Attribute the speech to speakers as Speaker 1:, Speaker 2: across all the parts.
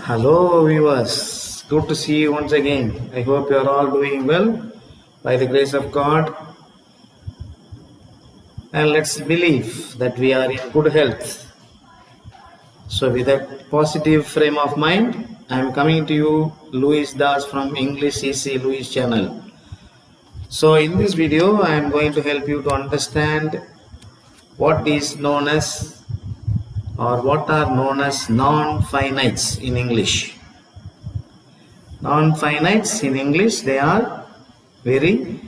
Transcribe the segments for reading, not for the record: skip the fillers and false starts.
Speaker 1: Hello viewers, good to see you once again. I hope you are all doing well by the grace of God, and let's believe that we are in good health. So with a positive frame of mind, I am coming to you Louis Das from English CC Louis channel. So in this video I am going to help you to understand what is known as or what are known as non-finites in English. Non-finites in English, they are very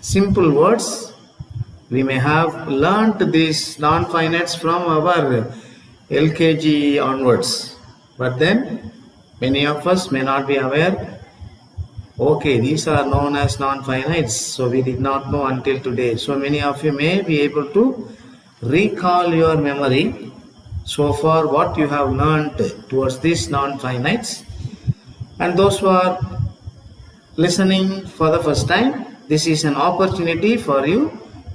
Speaker 1: simple words. We may have learnt these non-finites from our LKG onwards, but then many of us may not be aware, okay, these are known as non-finites, so we did not know until today. So many of you may be able to recall your memory so far what you have learnt towards these non-finites, and those who are listening for the first time, this is an opportunity for you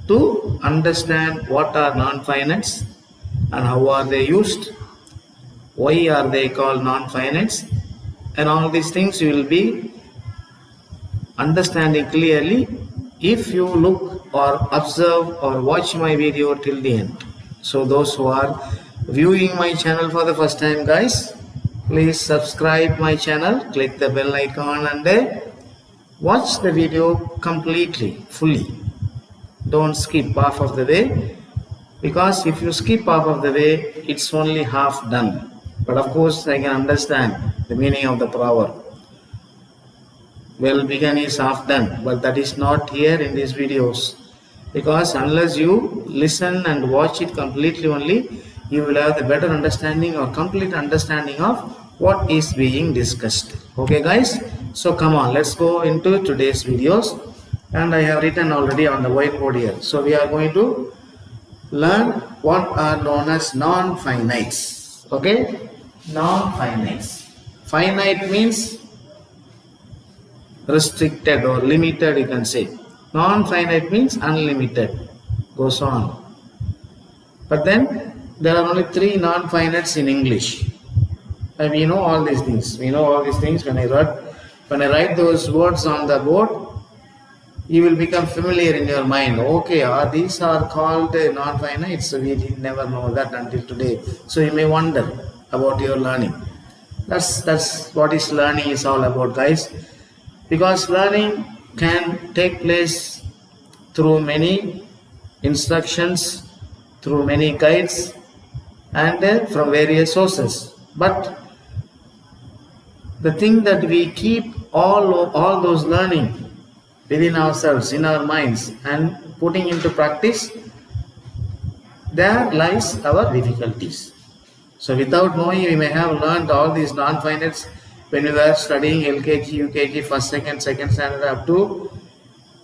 Speaker 1: to understand what are non-finites and how are they used, why are they called non-finites, and all these things you will be understanding clearly if you look or observe or watch my video till the end. So those who are viewing my channel for the first time, guys, please subscribe my channel, click the bell icon and watch the video completely, fully. Don't skip half of the way, because if you skip half of the way, it's only half done. But of course, I can understand the meaning of the proverb. Well begun is half done, but that is not here in these videos, because unless you listen and watch it completely only, you will have the better understanding or complete understanding of what is being discussed. Okay guys, so come on, let's go into today's videos, and I have written already on the whiteboard here. So we are going to learn what are known as non-finites. Okay, non-finites. Finite means restricted or limited, you can say. Non-finite means unlimited, goes on. But then there are only three non-finites in English. And we know all these things. We know all these things. When I write those words on the board, you will become familiar in your mind. Okay, these are called non-finite. So we did never know that until today. So you may wonder about your learning. That's what is learning is all about, guys. Because learning can take place through many instructions, through many guides, and from various sources. But the thing that we keep all those learning within ourselves, in our minds, and putting into practice, there lies our difficulties. So without knowing, we may have learned all these non-finites when we were studying LKG, UKG, first, second standard, up to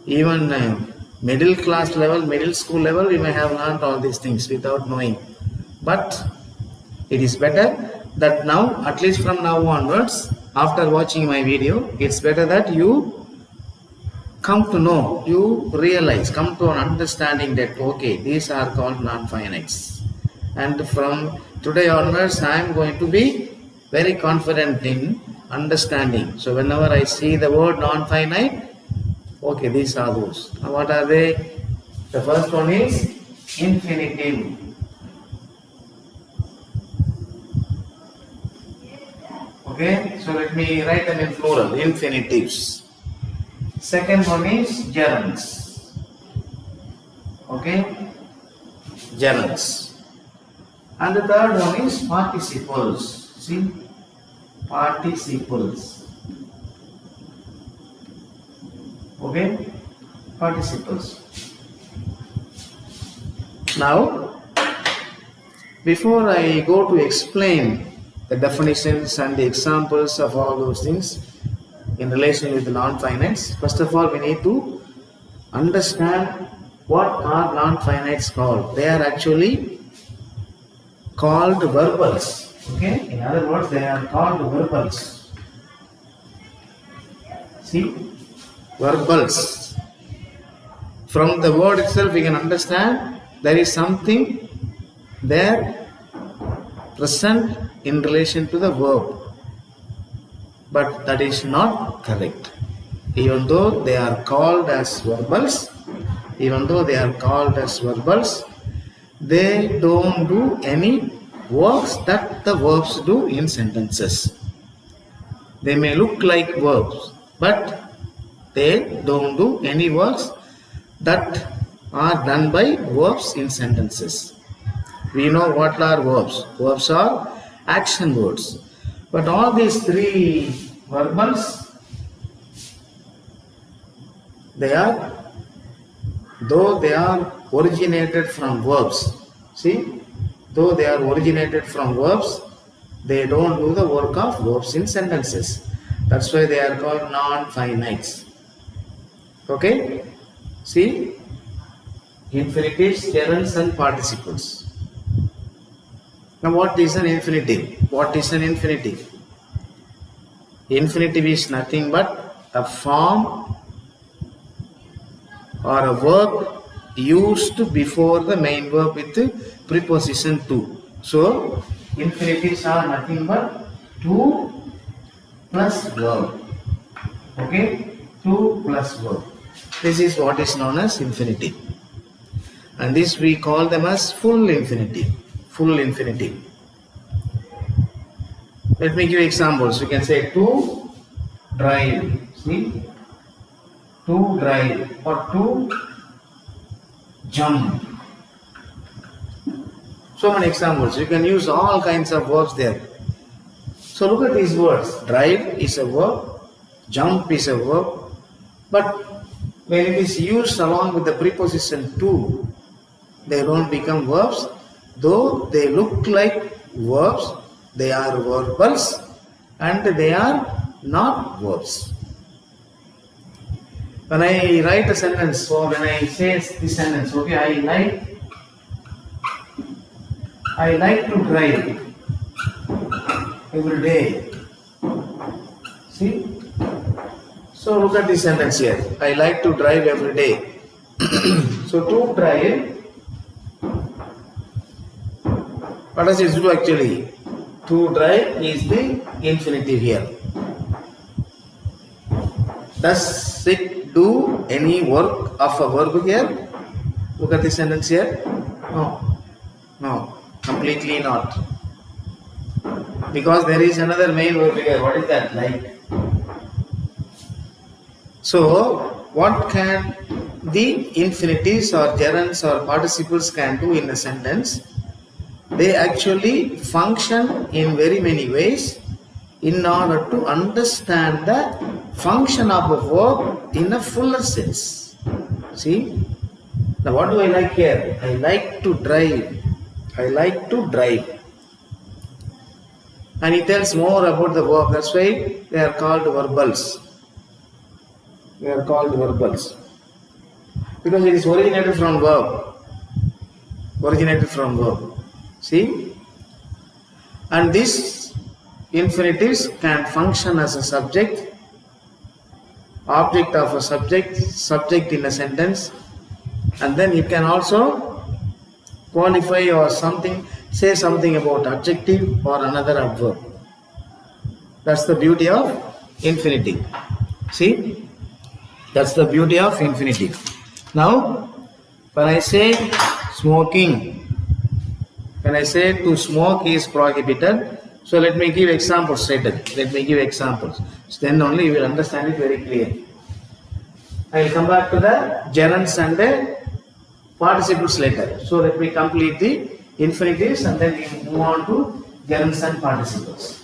Speaker 1: even middle class level, middle school level, we may have learned all these things without knowing. But it is better that now, at least from now onwards, after watching my video, it's better that you come to know, you realize, come to an understanding that, okay, these are called non-finites. And from today onwards, I am going to be very confident in understanding. So whenever I see the word non-finite, okay, these are those. Now what are they? The first one is infinitive. Okay, so let me write them in plural, infinitives. Second one is gerunds. Okay, gerunds. And the third one is participles. See, participles. Okay, participles. Now, before I go to explain the definitions and the examples of all those things in relation with the non-finites, first of all we need to understand what are non-finites called. They are actually called verbals. Okay, in other words, they are called verbals. See, verbals. From the word itself we can understand there is something there present in relation to the verb. But that is not correct. Even though they are called as verbals, they don't do any works that the verbs do in sentences. They may look like verbs, but they don't do any works that are done by verbs in sentences. We know what are verbs. Verbs are action words. But all these three verbals, though they are originated from verbs. See, though they are originated from verbs, they don't do the work of verbs in sentences. That's why they are called non-finites. Okay? See, infinitives, gerunds and participles. Now what is an infinitive? What is an infinitive? Infinitive is nothing but a form or a verb used before the main verb with preposition to. So, infinitives are nothing but to plus verb. Okay? To plus verb. This is what is known as infinitive. And this we call them as full infinitive. Full infinitive. Let me give examples. We can say to drive. See? To drive or to jump. So many examples. You can use all kinds of verbs there. So look at these words. Drive is a verb. Jump is a verb. But when it is used along with the preposition to, they don't become verbs. Though they look like verbs, they are verbals and they are not verbs. When I write a sentence or when I say this sentence, okay, I like to drive every day. See? So look at this sentence here. I like to drive every day. So to drive, what does it do actually? To drive is the infinitive here. Does it do any work of a verb here? Look at this sentence here. No, completely not. Because there is another main verb here. What is that? Like. So, what can the infinitives or gerunds or participles can do in a sentence? They actually function in very many ways in order to understand the function of a verb in a fuller sense. See? Now what do I like here? I like to drive. I like to drive. And he tells more about the verb. That's why they are called verbals. They are called verbals. Because it is originated from verb. See? And these infinitives can function as a subject, object of a subject, subject in a sentence, and then you can also qualify or something, say something about adjective or another adverb. That's the beauty of infinitive. See? That's the beauty of infinitive. Now, when I say smoking, when I say to smoke is prohibited, so let me give examples later. So then only you will understand it very clearly. I will come back to the gerunds and the participles later. So let me complete the infinitives and then we move on to gerunds and participles.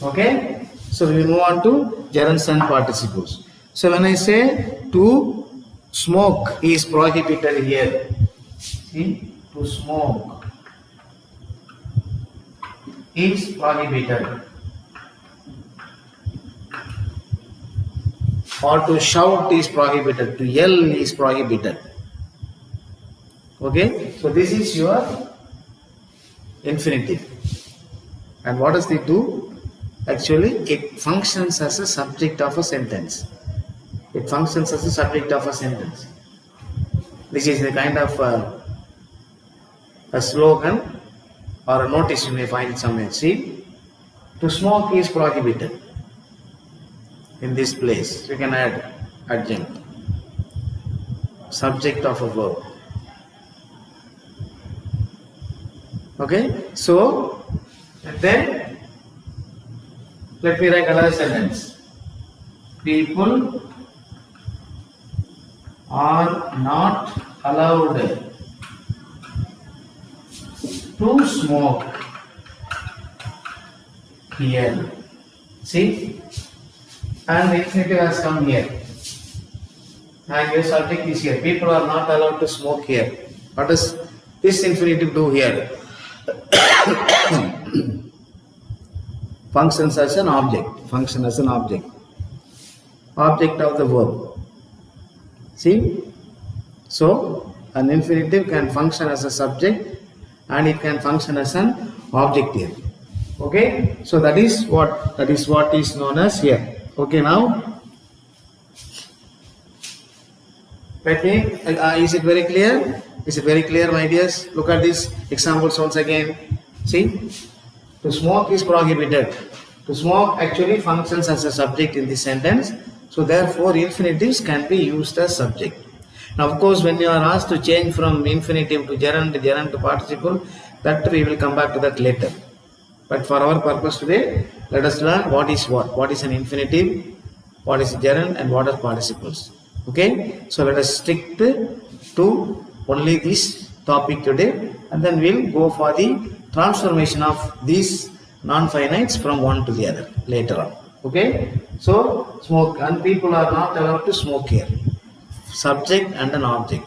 Speaker 1: Okay? So we move on to gerunds and participles. So when I say to smoke is prohibited here. See? To smoke is prohibited. Or to shout is prohibited. To yell is prohibited. Okay? So this is your infinitive. And what does it do? Actually, it functions as a subject of a sentence. This is a kind of a slogan or a notice you may find it somewhere. See, to smoke is prohibited in this place. You can add adjunct, subject of a verb. Okay, so then let me write another sentence. People are not allowed to smoke here. See, and the infinitive has come here, and your subject is here. People are not allowed to smoke here. What does this infinitive do here? Functions as an object. Function as an object. Object of the verb. See? So, an infinitive can function as a subject and it can function as an object here. Okay? So that is what is known as here. Okay, now let me, is it very clear? Is it very clear, my dears? Look at these examples once again. See? To smoke is prohibited. To smoke actually functions as a subject in this sentence. So therefore infinitives can be used as subject. Now of course when you are asked to change from infinitive to gerund to participle, that we will come back to that later. But for our purpose today, let us learn what is what. What is an infinitive, what is gerund, and what are participles. Okay? So let us stick to only this topic today, and then we'll go for the transformation of these non-finites from one to the other later on. Okay? So smoke, and people are not allowed to smoke here. Subject and an object.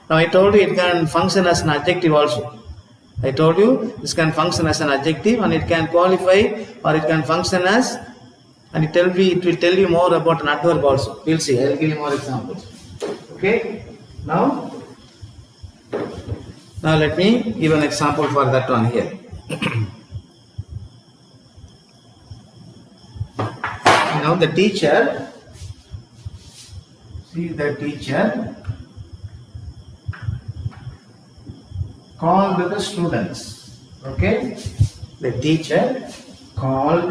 Speaker 1: Now I told you it can function as an adjective also. I told you this can function as an adjective and it can qualify or it can function as, and it will tell you more about an adverb also. We'll see. I'll give you more examples. Okay? Now let me give an example for that one here. Now the teacher, see the teacher called the students. Okay? The teacher called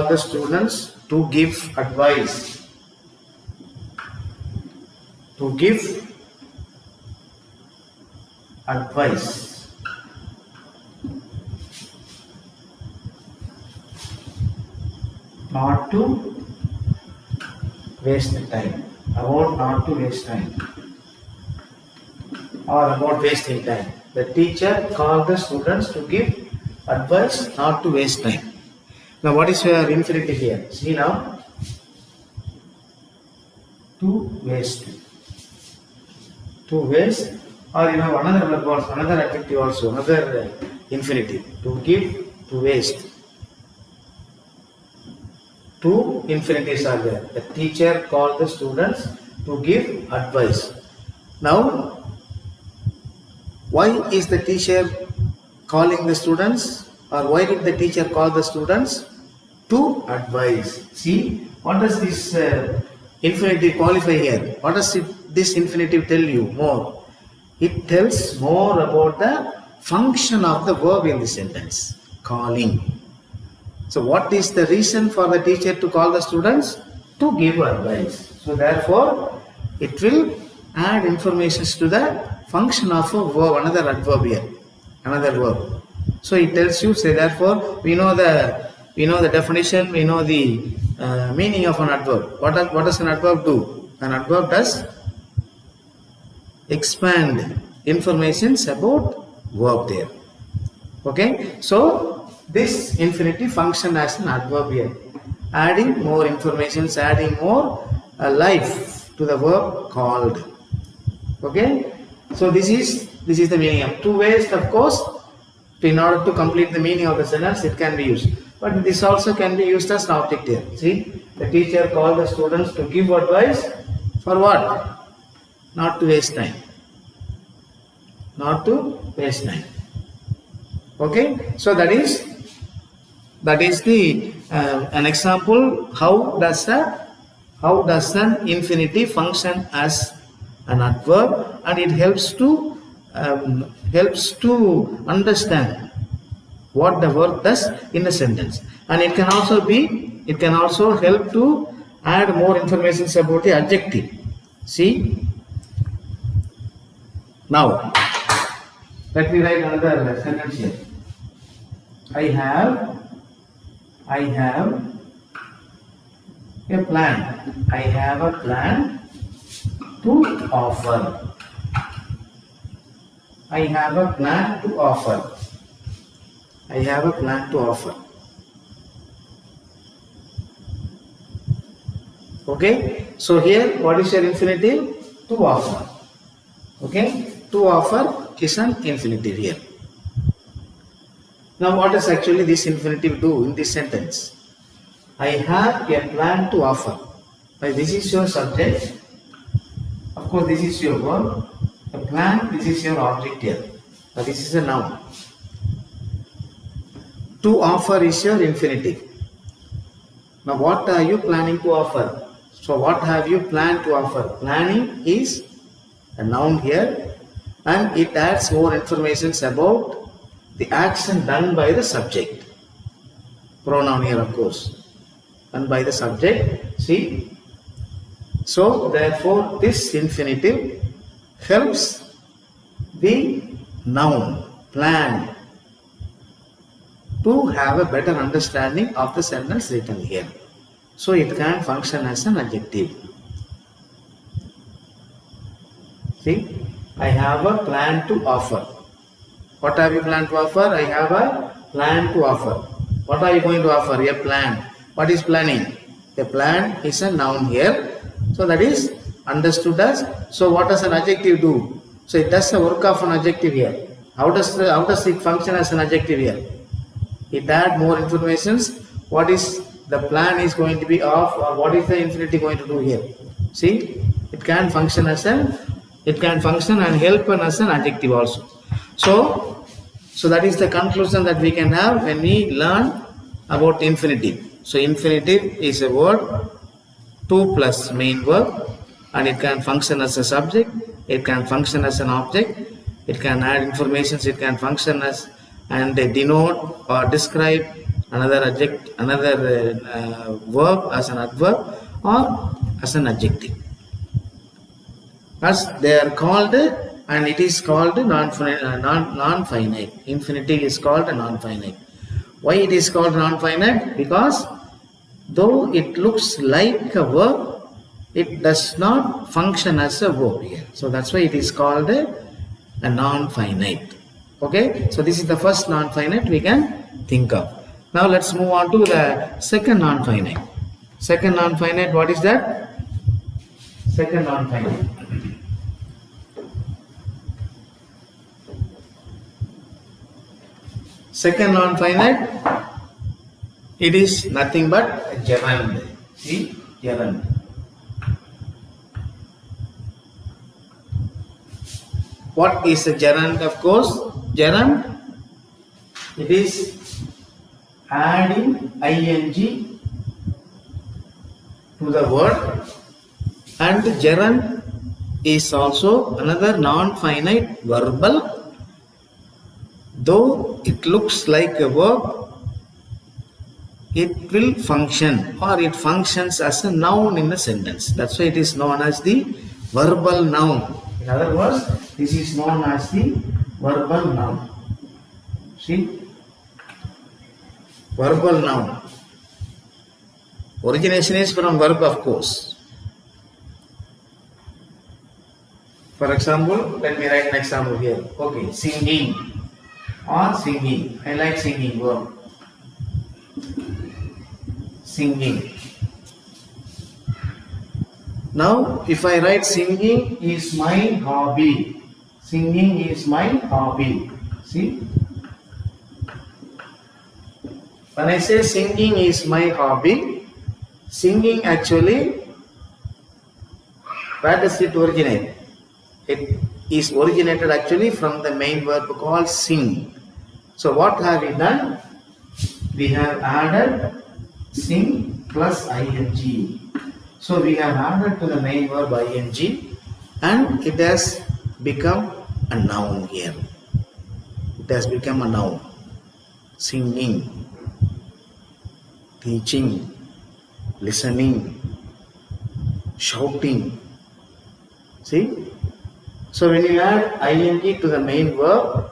Speaker 1: the students to give advice. To give advice. Not to waste time. About not to waste time. Or about wasting time. The teacher called the students to give advice not to waste time. Now what is your infinitive here? See now. To waste. To waste, or you have another verb also, another adjective also, another infinitive. To give, to waste. Two infinitives are there. The teacher called the students to give advice. Now, why is the teacher calling the students, or why did the teacher call the students? To advise. See, what does this infinitive qualify here? What does this infinitive tell you more? It tells more about the function of the verb in the sentence. Calling. So what is the reason for the teacher to call the students? To give advice. So therefore, it will add information to the function of a verb, another adverb here. Another verb. So it tells you, say therefore, we know the definition, we know the meaning of an adverb. What does an adverb do? An adverb does expand informations about verb there. Okay? So this infinitive function as an adverb here. Adding more informations, adding more life to the verb called. Okay? So this is the meaning of to waste, of course. In order to complete the meaning of the sentence, it can be used. But this also can be used as an object here. See, the teacher called the students to give advice for what? Not to waste time. Not to waste time. Okay? So that is the An example, how does an infinitive function as an adverb, and it helps to understand what the verb does in a sentence, and it can also help to add more information about the adjective. See, now let me write another sentence here. I have a plan. I have a plan to offer. I have a plan to offer. I have a plan to offer. Okay, so here what is your infinitive? To offer. Okay, to offer is an infinitive here. Now what does actually this infinitive do in this sentence? I have a plan to offer. This is your subject. Of course this is your verb. A plan, this is your object here. This is a noun. To offer is your infinitive. Now what are you planning to offer? So what have you planned to offer? Planning is a noun here, and it adds more information about the action done by the subject. Pronoun here, of course, done by the subject. See, so therefore this infinitive helps the noun plan to have a better understanding of the sentence written here. So it can function as an adjective. See, I have a plan to offer. What have you planned to offer? I have a plan to offer. What are you going to offer? A plan. What is planning? A plan is a noun here. So that is understood as. So what does an adjective do? So it does the work of an adjective here. How does it function as an adjective here? It adds more informations. What is the plan is going to be of, or what is the infinitive going to do here? See, it can function and help as an adjective also. So that is the conclusion that we can have when we learn about infinitive. So infinitive is a word 2 plus main verb, and it can function as a subject, it can function as an object, it can add information, it can function as and denote or describe another verb as an adverb or as an adjective. As they are called, and it is called non-finite. Infinitive is called a non-finite. Why it is called non-finite? Because though it looks like a verb, it does not function as a verb here. So that's why it is called a non-finite. Okay, so this is the first non-finite we can think of. Now let's move on to the second non-finite. Second non-finite, what is that? Second non-finite. Second non-finite, it is nothing but a gerund. See, gerund. What is a gerund? Of course, gerund, it is adding ing to the word, and gerund is also another non-finite verbal. Though it looks like a verb, it will function, or it functions as a noun in a sentence. That's why it is known as the verbal noun. In other words, this is known as the verbal noun. See? Verbal noun. Origination is from verb, of course. For example, let me write an example here. Okay, singing or singing. I like singing verb. Singing. Now, if I write singing is my hobby. Singing is my hobby. See? When I say singing is my hobby, singing actually, where does it originate? It is originated actually from the main verb called sing. So what have we done? We have added Sing plus ing. So we have added to the main verb ing and it has become a noun here. It has become a noun. Singing, teaching, listening, shouting. See? So when you add ing to the main verb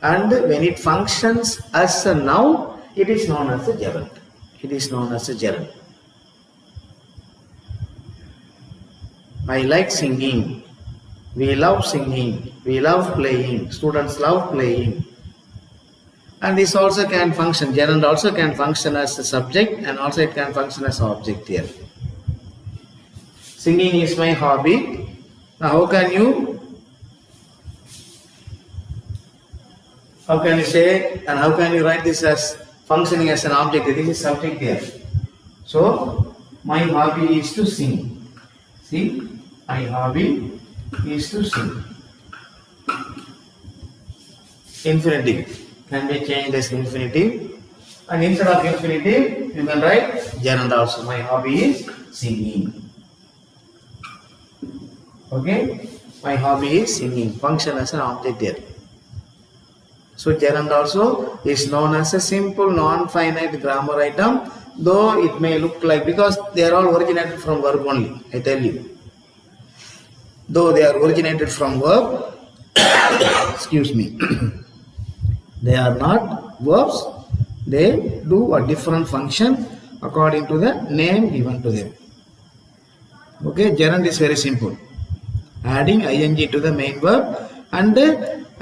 Speaker 1: and when it functions as a noun, it is known as a gerund. It is known as a gerund. I like singing. We love singing. We love playing. Students love playing. And this also can function. Gerund also can function as a subject and also it can function as an object here. Singing is my hobby. Now how can you say and how can you write this as functioning as an object? This is subject here. So my hobby is to sing. See, my hobby is to sing. Infinitive can be changed as infinitive, and instead of infinitive, you can write gerund also. My hobby is singing. Okay, my hobby is singing. Function as an object here. So gerund also is known as a simple non-finite grammar item, though it may look like, because they are all originated from verb only, I tell you. Though they are originated from verb, excuse me, they are not verbs, they do a different function according to the name given to them. Okay, gerund is very simple. Adding ing to the main verb and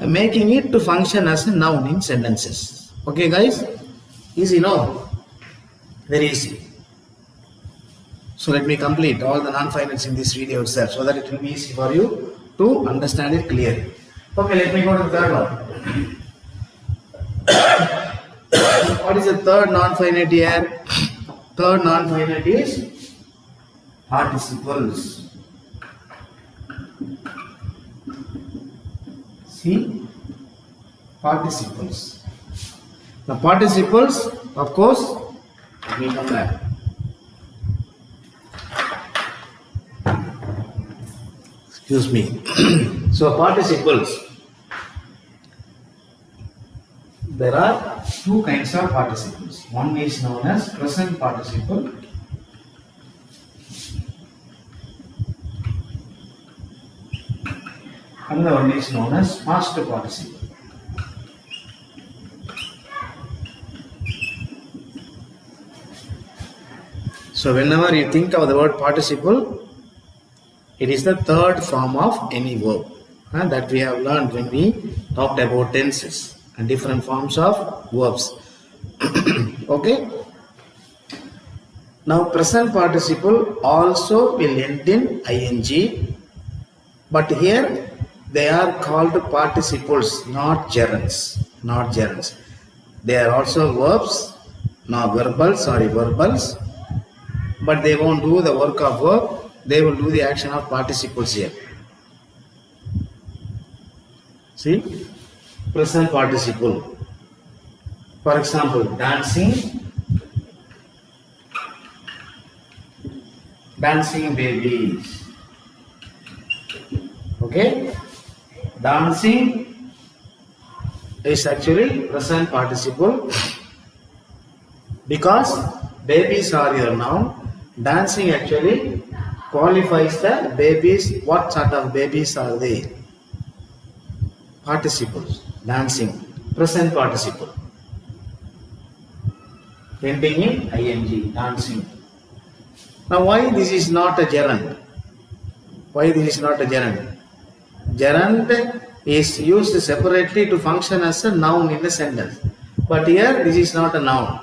Speaker 1: making it to function as a noun in sentences. Okay guys, easy no? Very easy. So let me complete all the non-finites in this video itself so that it will be easy for you to understand it clearly. Okay, let me go to the third one. What is the third non-finite here? Third non-finite is participles. See, participles. The participles, of course, let me come back. Excuse me. So participles. There are two kinds of participles. One is known as present participle. Another one is known as past participle. So whenever you think of the word participle, it is the third form of any verb that we have learned when we talked about tenses and different forms of verbs. Okay. Now present participle also will end in ing, but here they are called participles, not gerunds. Not gerunds. They are also verbs, not verbals, but they won't do the work of verb. They will do the action of participles here. See, present participle. For example, dancing, dancing babies. Okay, dancing is actually present participle because babies are your noun. Dancing actually qualifies the babies. What sort of babies are they? Participles. Dancing, present participle. Ending in ing, dancing. Now why this is not a gerund? Why this is not a gerund? Gerund is used separately to function as a noun in a sentence. But here this is not a noun.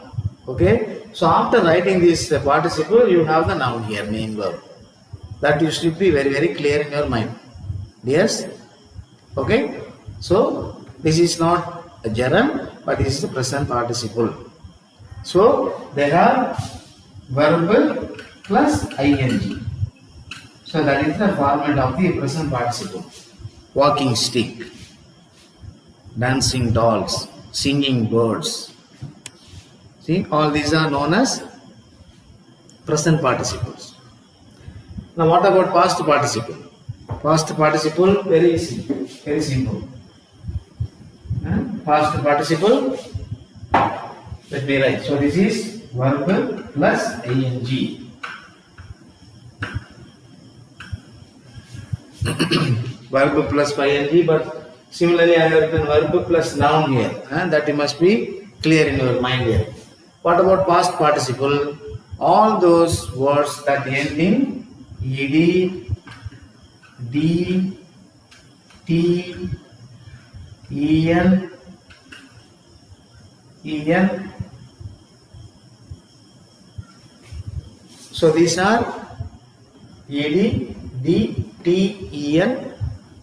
Speaker 1: Okay? So after writing this participle, you have the noun here, main verb. That you should be very, very clear in your mind. Yes? Okay? So this is not a gerund, but this is the present participle. So they have verbal plus ing. So that is the format of the present participle. Walking stick, dancing dolls, singing birds. See, all these are known as present participles. Now, what about past participle? Past participle, very easy, very simple. Past participle, let me write. So, this is verb plus ing. Verb plus ing, but similarly I have written verb plus noun here, and that must be clear in your mind here. What about past participle? All those words that end in ed, d, t, en, en. So these are ed, d, t, en.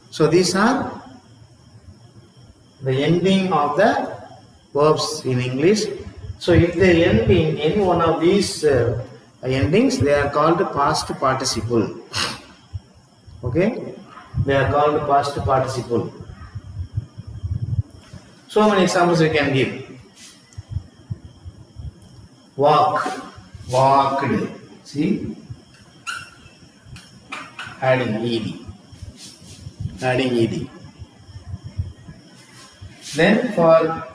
Speaker 1: So these are the ending of the verbs in English. So if they end in any one of these endings, they are called past participle. Okay, they are called past participle. So many examples we can give. Walk, walked. See, adding ed. Then for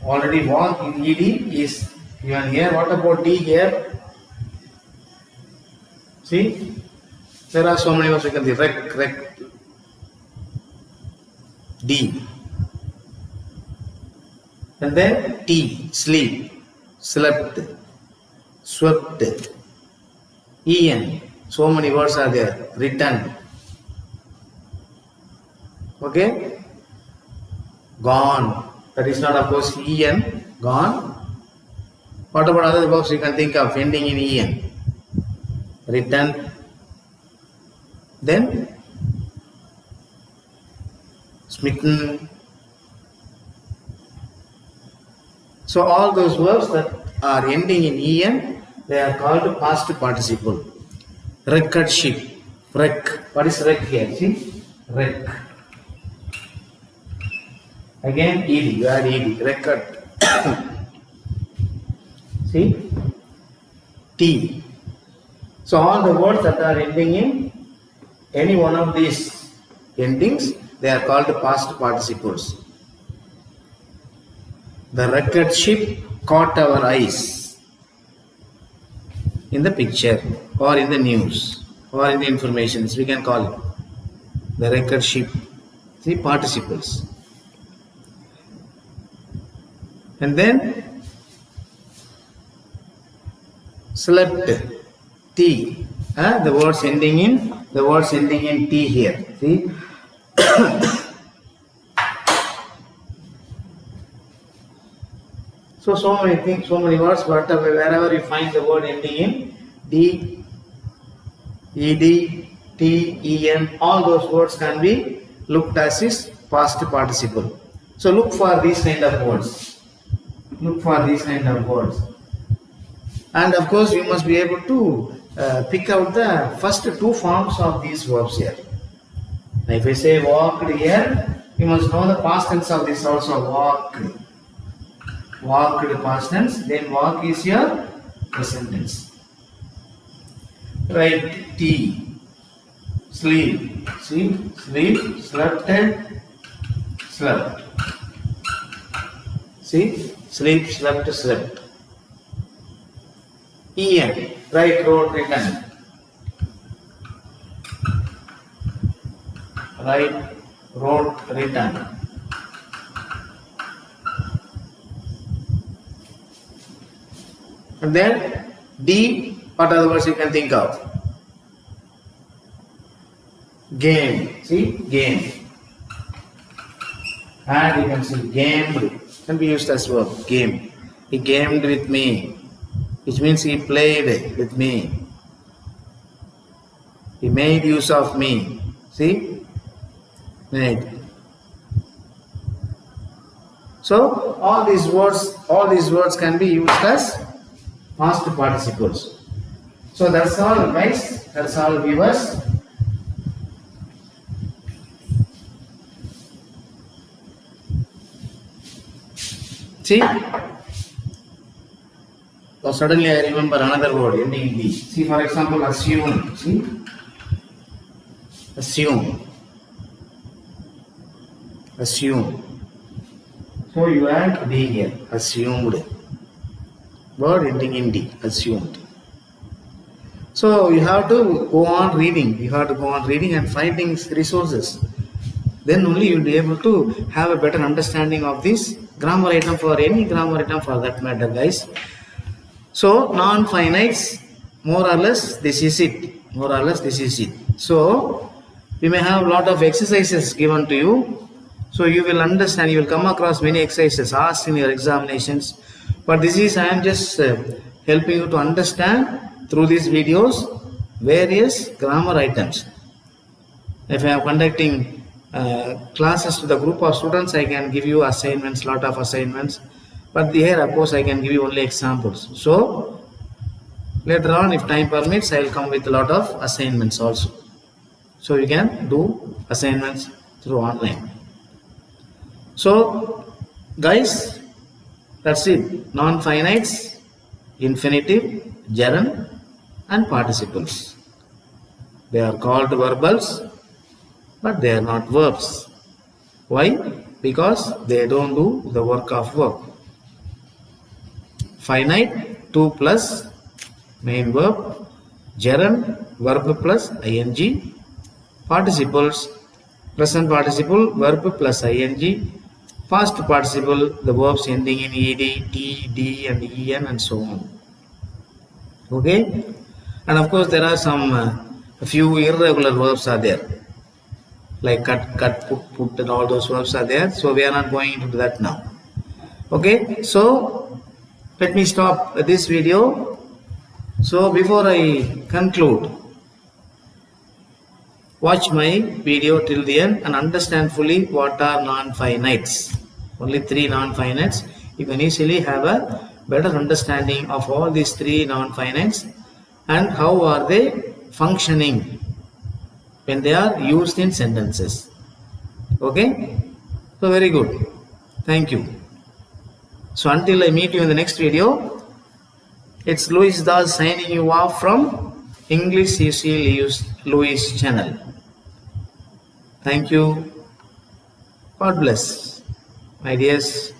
Speaker 1: already walk in ed is given here. What about d here? See, there are so many words we can see. Rec, d. And then t, sleep, slept, swept, en. So many words are there. Written. Okay? Gone. That is not, of course, en. Gone. What about other verbs you can think of ending in en? Written. Then smitten. So all those verbs that are ending in en, they are called past participle. Recordship. Wreck. What is wreck here? See? Wreck. Again ed. You add ed. Record. See? T. So all the words that are ending in any one of these endings, they are called past participles. The record ship caught our eyes in the picture or in the news or in the informations, we can call it the record ship. See, participles. And then slept, t. The words ending in t here. See. So many things, so many words, but wherever you find the word ending in d, ed, t, en, all those words can be looked as is past participle. So look for these kind of words. Look for these kind of words. And of course you must be able to pick out the first two forms of these verbs here. Now if I say walked here, you must know the past tense of this also. Walked. Walked past tense, then walk is your present tense. Right, T. Sleep. See, sleep, slept, slept. See, sleep, slept, slept. En, write, wrote, written. Write, wrote, written. And then D, what other words you can think of? Game. See, game. And you can see gamed. Can be used as verb. Game. He gamed with me, which means he played with me. He made use of me. See? Made. So all these words can be used as past participles. So that's all, guys. That's all, viewers. See, or suddenly I remember another word ending in D. See, for example, assume. See, assume, assume. So you add D here, assumed. Word ending in D, assumed. So you have to go on reading. You have to go on reading and finding resources. Then only you will be able to have a better understanding of this grammar item for any grammar item for that matter, guys. So non-finites, more or less this is it. More or less this is it. So we may have a lot of exercises given to you. So you will understand, you will come across many exercises asked in your examinations. But this is, I am just helping you to understand through these videos various grammar items. If I am conducting classes to the group of students, I can give you assignments, lot of assignments. But here, of course, I can give you only examples. So later on, if time permits, I will come with a lot of assignments also. So you can do assignments through online. So guys, that's it. Non-finites, infinitive, gerund, and participles. They are called verbals, but they are not verbs. Why? Because they don't do the work of verb. Finite, to plus main verb, gerund, verb plus ing, participles, present participle, verb plus ing, past participle, the verbs ending in ed, t, d, and en, and so on. Okay? And of course, there are some a few irregular verbs are there, like cut, put, and all those verbs are there. So we are not going into that now. Okay? So let me stop this video. So before I conclude, watch my video till the end and understand fully what are non-finites. Only 3 non-finites. You can easily have a better understanding of all these 3 non-finites and how are they functioning when they are used in sentences. Okay? So very good. Thank you. So until I meet you in the next video, it's Louis Das signing you off from English Easy Louis channel. Thank you. God bless, my dears.